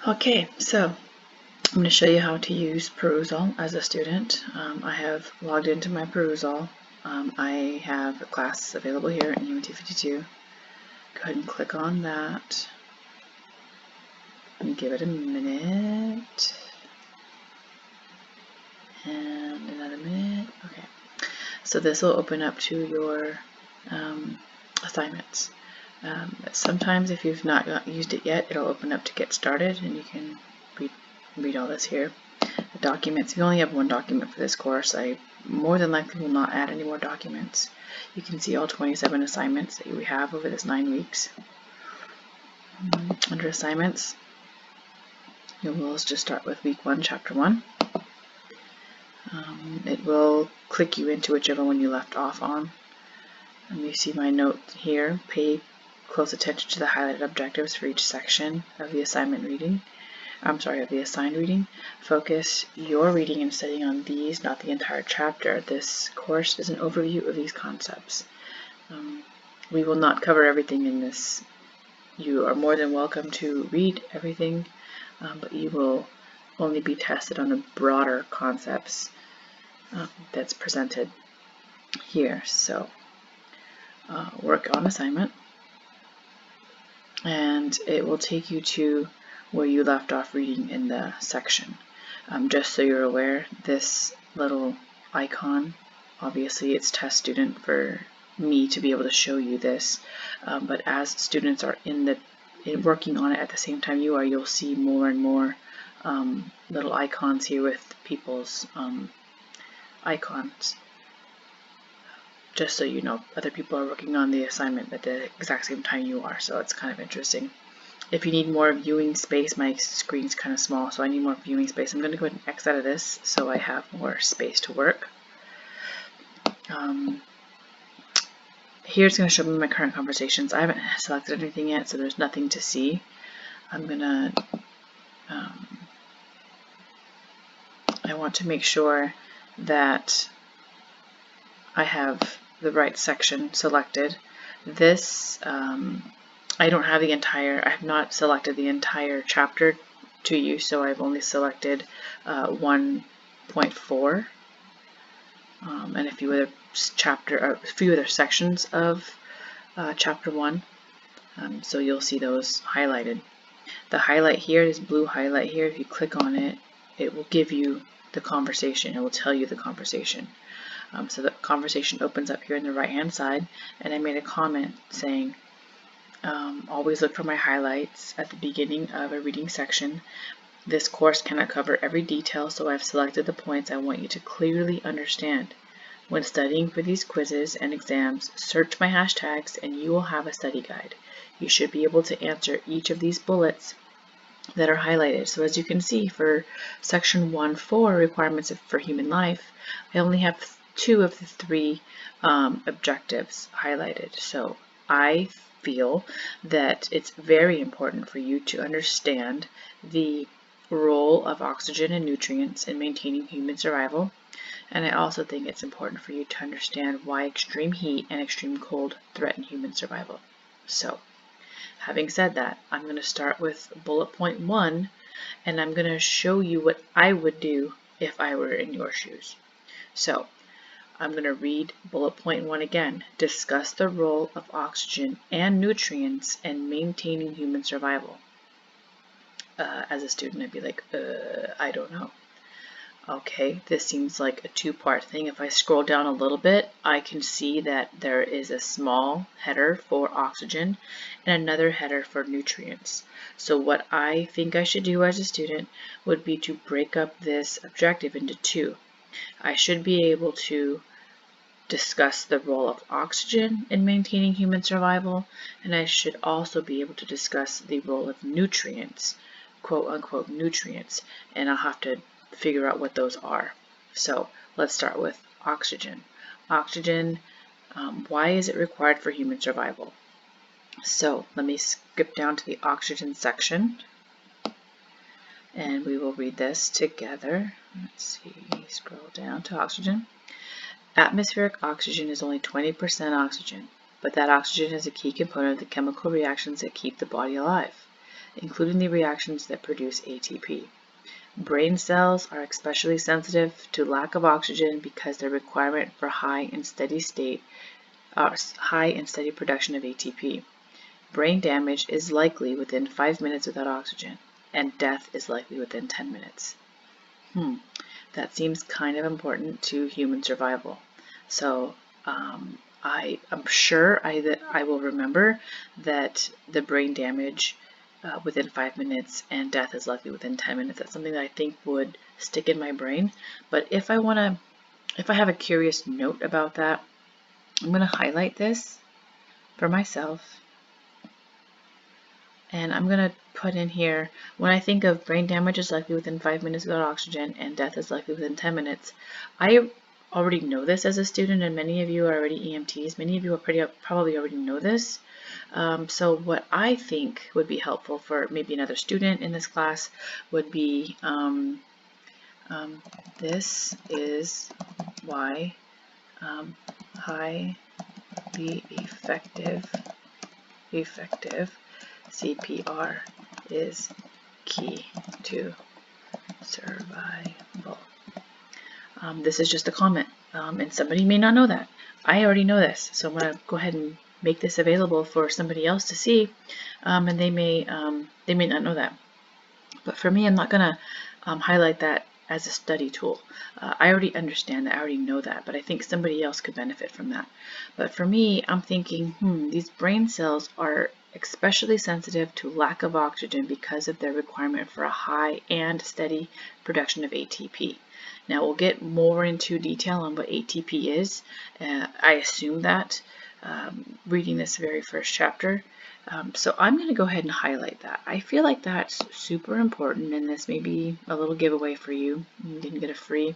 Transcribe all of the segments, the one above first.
Okay, so I'm going to show you how to use Perusall as a student. I have logged into my Perusall. I have a class available here in UNT 52. Go ahead and click on that and give it a minute and another minute. Okay, so this will open up to your assignments. Sometimes if you've not used it yet, it'll open up to get started and you can read all this here. The documents, we only have one document for this course. I more than likely will not add any more documents. You can see all 27 assignments that we have over this 9 weeks. Under assignments, you will just start with week 1, chapter 1. It will click you into whichever one you left off on. And you see my note here, pay close attention to the highlighted objectives for each section of the assignment reading. of the assigned reading. Focus your reading and studying on these, not the entire chapter. This course is an overview of these concepts. We will not cover everything in this. You are more than welcome to read everything, but you will only be tested on the broader concepts that's presented here. So work on assignment, and it will take you to where you left off reading in the section. Just so you're aware, this little icon, obviously it's test student for me to be able to show you this, but as students are working on it at the same time you are, you'll see more and more little icons here with people's icons. Just so you know, other people are working on the assignment at the exact same time you are, so it's kind of interesting. If you need more viewing space, my screen's kind of small, so I need more viewing space. I'm going to go ahead and X out of this so I have more space to work. Here's going to show me my current conversations. I haven't selected anything yet, so there's nothing to see. I'm going to, I want to make sure that I have the right section selected. This, I don't have the entire, I have not selected the entire chapter to you, so I've only selected 1.4 and a few other sections of chapter 1. So you'll see those highlighted. The highlight here, this blue highlight here, if you click on it, it will give you the conversation. It will tell you the conversation. So the conversation opens up here on the right hand side, and I made a comment saying, always look for my highlights at the beginning of a reading section. This course cannot cover every detail, so I've selected the points I want you to clearly understand. When studying for these quizzes and exams, search my hashtags and you will have a study guide. You should be able to answer each of these bullets that are highlighted. So as you can see, for section 1.4, requirements for human life, I only have 2 of the 3 objectives highlighted. So I feel that it's very important for you to understand the role of oxygen and nutrients in maintaining human survival. And I also think it's important for you to understand why extreme heat and extreme cold threaten human survival. So, having said that, I'm going to start with bullet point 1, and I'm going to show you what I would do if I were in your shoes. So, I'm going to read bullet point 1 again. Discuss the role of oxygen and nutrients in maintaining human survival. As a student, I'd be like, I don't know. Okay, this seems like a 2-part thing. If I scroll down a little bit, I can see that there is a small header for oxygen and another header for nutrients. So what I think I should do as a student would be to break up this objective into 2. I should be able to discuss the role of oxygen in maintaining human survival, and I should also be able to discuss the role of nutrients, quote unquote nutrients, and I'll have to figure out what those are. So let's start with oxygen. Oxygen, why is it required for human survival? So let me skip down to the oxygen section and we will read this together. Let's see, scroll down to oxygen. Atmospheric oxygen is only 20% oxygen, but that oxygen is a key component of the chemical reactions that keep the body alive. including the reactions that produce ATP. Brain cells are especially sensitive to lack of oxygen because their requirement for high and steady production of ATP. Brain damage is likely within 5 minutes without oxygen, and death is likely within 10 minutes. That seems kind of important to human survival. So I'm sure I will remember that the brain damage within 5 minutes and death is likely within 10 minutes. That's something that I think would stick in my brain. But if I have a curious note about that, I'm going to highlight this for myself. And I'm going to put in here, when I think of brain damage is likely within 5 minutes without oxygen and death is likely within 10 minutes, I already know this as a student, and many of you are already EMTs. Many of you are probably already know this. So what I think would be helpful for maybe another student in this class would be, this is why highly effective CPR is key to survival. This is just a comment, and somebody may not know that. I already know this, so I'm going to go ahead and make this available for somebody else to see, and they may not know that. But for me, I'm not going to highlight that as a study tool. I already understand that, I already know that, but I think somebody else could benefit from that. But for me, I'm thinking, these brain cells are especially sensitive to lack of oxygen because of their requirement for a high and steady production of ATP. Now we'll get more into detail on what ATP is. I assume that reading this very first chapter. So I'm going to go ahead and highlight that. I feel like that's super important, and this may be a little giveaway for you. You can get a free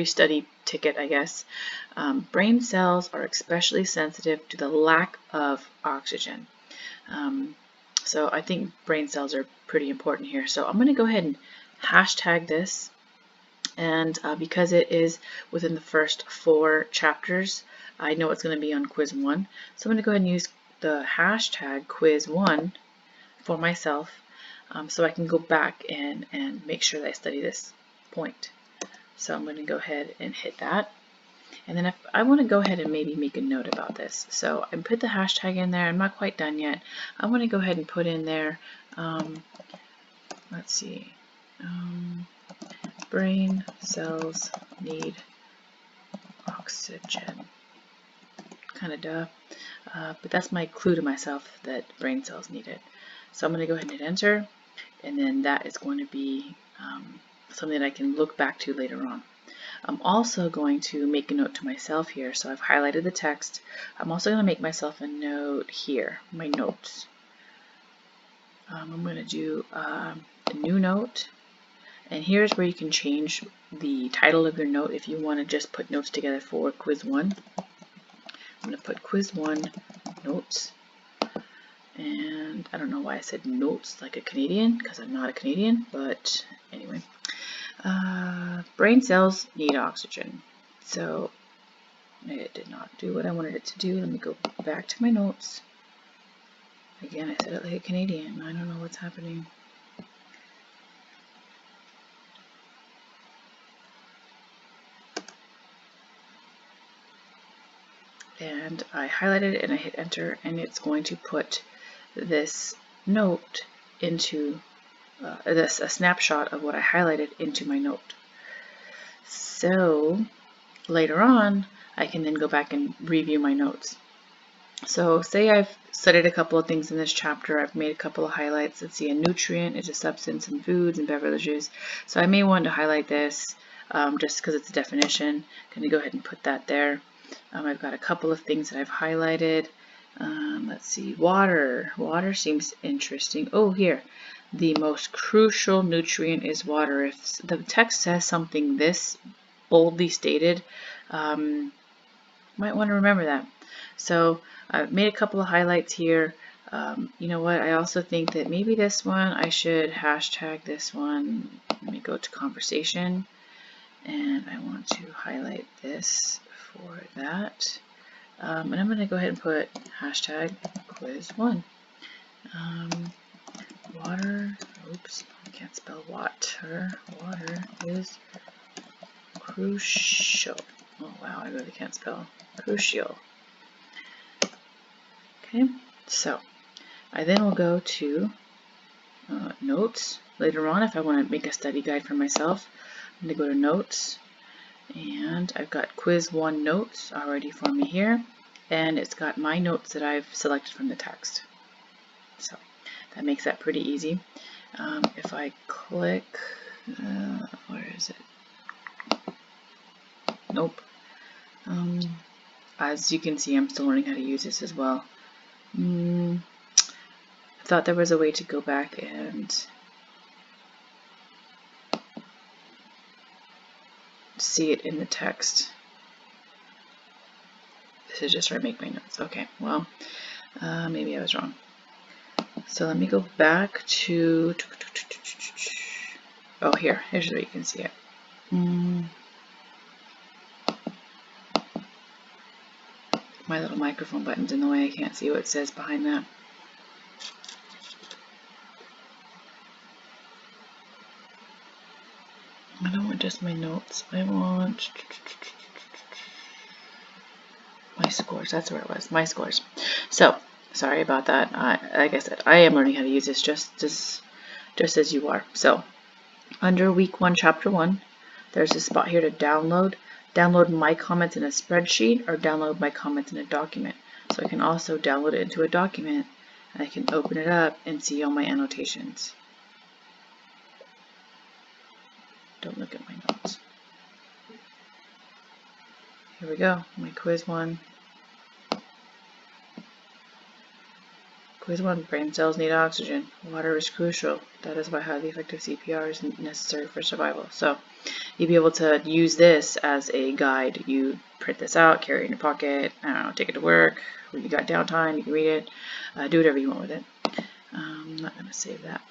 study ticket, I guess. Brain cells are especially sensitive to the lack of oxygen. So I think brain cells are pretty important here. So I'm going to go ahead and hashtag this, and because it is within the first 4 chapters, I know it's going to be on quiz 1. So I'm going to go ahead and use the hashtag quiz 1 for myself, so I can go back and make sure that I study this point. So I'm going to go ahead and hit that. And then if I want to go ahead and maybe make a note about this, so I put the hashtag in there. I'm not quite done yet. I want to go ahead and put in there, let's see, brain cells need oxygen. Kind of duh, but that's my clue to myself that brain cells need it. So I'm going to go ahead and hit enter, and then that is going to be something that I can look back to later on. I'm also going to make a note to myself here. So I've highlighted the text. I'm also going to make myself a note here, my notes. I'm going to do a new note, and here's where you can change the title of your note if you want to just put notes together for quiz 1. I'm going to put quiz 1 notes, and I don't know why I said notes like a Canadian, because I'm not a Canadian, but anyway. Brain cells need oxygen. So it did not do what I wanted it to do. Let me go back to my notes. Again, I said it like a Canadian. I don't know what's happening. And I highlighted it and I hit enter, and it's going to put this note into a snapshot of what I highlighted into my note. So later on, I can then go back and review my notes. So say I've studied a couple of things in this chapter, I've made a couple of highlights. Let's see, a nutrient is a substance in foods and beverages. So I may want to highlight this just because it's a definition. I'm going to go ahead and put that there. I've got a couple of things that I've highlighted. Let's see, water. Water seems interesting. Oh, here. The most crucial nutrient is water. If the text says something this boldly stated, might want to remember that. So I've made a couple of highlights here. You know what? I also think that maybe this one, I should hashtag this one. Let me go to conversation, and I want to highlight this for that. And I'm going to go ahead and put hashtag quiz 1. Water, oops, I can't spell water. Water is crucial. Oh wow, I really can't spell crucial. Okay, so I then will go to notes later on if I want to make a study guide for myself. I'm going to go to notes, and I've got quiz 1 notes already for me here, and it's got my notes that I've selected from the text. So that makes that pretty easy. If I click, where is it? Nope. As you can see, I'm still learning how to use this as well. I thought there was a way to go back and see it in the text. This is just where I make my notes. Okay, well, maybe I was wrong. So let me go back to, oh, here's where you can see it. My little microphone button's in the way, I can't see what it says behind that. I don't want just my notes, I want my scores, that's where it was, my scores. So, sorry about that. Like I said, I am learning how to use this just as you are. So, under week 1, chapter 1, there's a spot here to download my comments in a spreadsheet or download my comments in a document. So I can also download it into a document, and I can open it up and see all my annotations. Don't look at my notes. Here we go, my quiz 1. Quiz 1, brain cells need oxygen. Water is crucial. That is why highly effective CPR is necessary for survival. So you'll be able to use this as a guide. You print this out, carry it in your pocket, I don't know, take it to work. When you got downtime, you can read it. Do whatever you want with it. I'm not going to save that.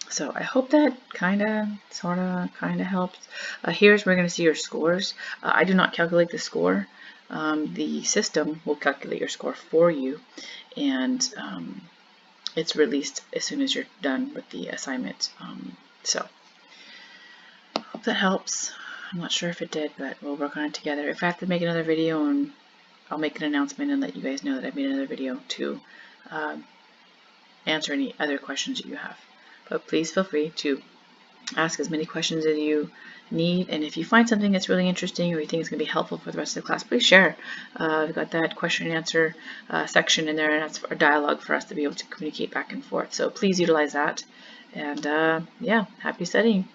So I hope that kind of helps. Here's where we're going to see your scores. I do not calculate the score. The system will calculate your score for you, and it's released as soon as you're done with the assignment. So hope that helps. I'm not sure if it did, but we'll work on it together. If I have to make another video, and I'll make an announcement and let you guys know that I've made another video to answer any other questions that you have. But please feel free to ask as many questions as you need, and if you find something that's really interesting or you think it's going to be helpful for the rest of the class, please share. We've got that question and answer section in there, and that's a dialogue for us to be able to communicate back and forth. So please utilize that, and yeah, happy studying.